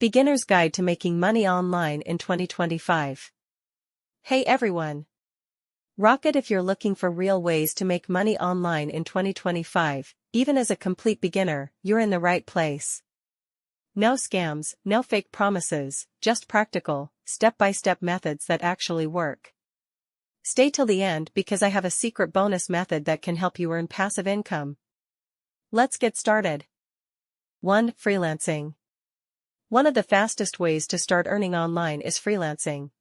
Beginner's Guide to Making Money Online in 2025. Hey everyone! Rock it if you're looking for real ways to make money online in 2025, even as a complete beginner, you're in the right place. No scams, no fake promises, just practical, step-by-step methods that actually work. Stay till the end because I have a secret bonus method that can help you earn passive income. Let's get started. 1. Freelancing. One of the fastest ways to start earning online is freelancing.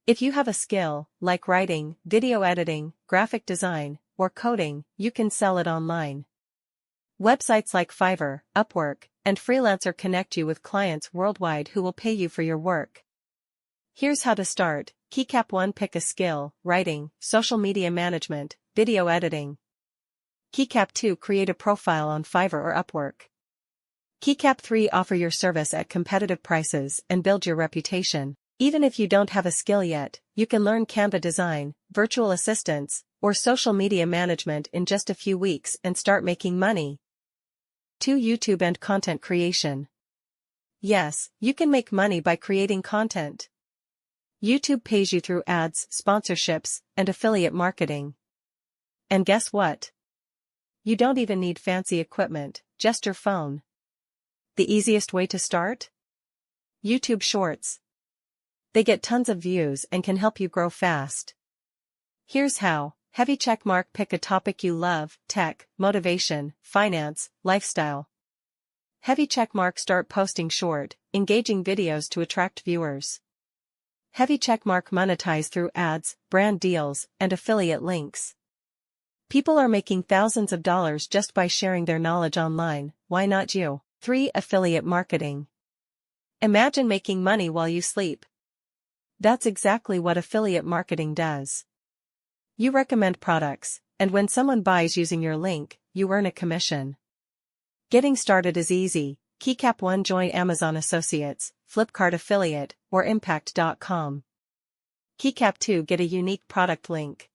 If you have a skill, like writing, video editing, graphic design, or coding, you can sell it online. Websites like Fiverr, Upwork, and Freelancer connect you with clients worldwide who will pay you for your work. Here's how to start. Keycap 1. Pick a skill: writing, social media management, video editing. Keycap 2. Create a profile on Fiverr or Upwork. Keycap 3. Offer your service at competitive prices and build your reputation. Even if you don't have a skill yet, you can learn Canva design, virtual assistants, or social media management in just a few weeks and start making money. 2. YouTube and content creation. Yes, you can make money by creating content. YouTube pays you through ads, sponsorships, and affiliate marketing. And guess what? You don't even need fancy equipment, just your phone. The easiest way to start? YouTube Shorts. They get tons of views and can help you grow fast. Here's how. Heavy checkmark: pick a topic you love: tech, motivation, finance, lifestyle. Heavy checkmark: start posting short, engaging videos to attract viewers. Heavy checkmark: monetize through ads, brand deals, and affiliate links. People are making thousands of dollars just by sharing their knowledge online, why not you? 3. Affiliate marketing. Imagine making money while you sleep. That's exactly what affiliate marketing does. You recommend products, and when someone buys using your link, you earn a commission. Getting started is easy. Keycap 1. Join Amazon Associates, Flipkart Affiliate, or Impact.com. Keycap 2. Get a unique product link.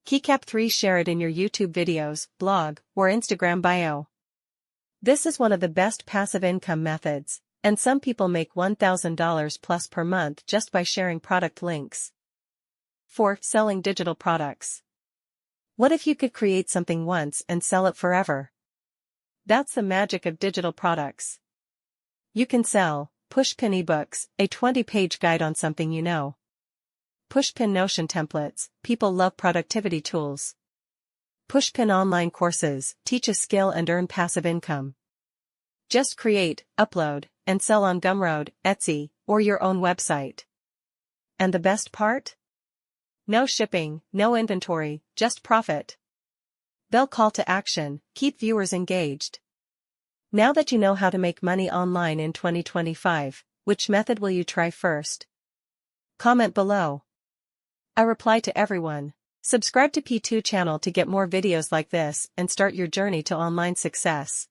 Keycap 3. Share it in your YouTube videos, blog, or Instagram bio. This is one of the best passive income methods, and some people make $1,000 plus per month just by sharing product links. 4. Selling digital products. What if you could create something once and sell it forever? That's the magic of digital products. You can sell pushpin ebooks, a 20-page guide on something you know. Pushpin Notion templates: people love productivity tools. Pushpin online courses: teach a skill and earn passive income. Just create, upload, and sell on Gumroad, Etsy, or your own website. And the best part? No shipping, no inventory, just profit. Bell call to action: keep viewers engaged. Now that you know how to make money online in 2025, which method will you try first? Comment below. I reply to everyone. Subscribe to P2 channel to get more videos like this and start your journey to online success.